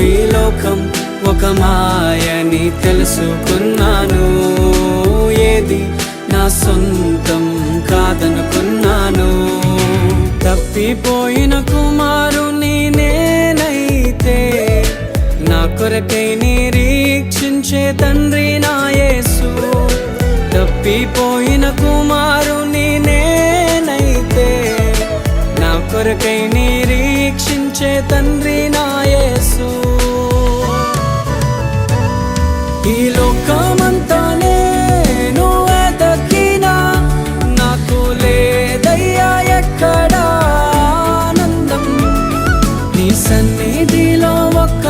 ఈ లోకం ఒక మాయని తెలుసుకున్నాను. ఏది నా సొంతం కాదనుకున్నాను. తప్పిపోయిన కుమారుని నేనైతే నా కొరకై నిరీక్షించే తండ్రి నా యేసు. తప్పిపోయిన కుమారుని నేనైతే నా కొరకై నిరీక్షించే తండ్రి నా యేసు. ఈ లోకమంతా నేను వెతకినా నాకు లేదయ్యా ఎక్కడా ఆనందం. నీ సన్నిధిలో ఒక్క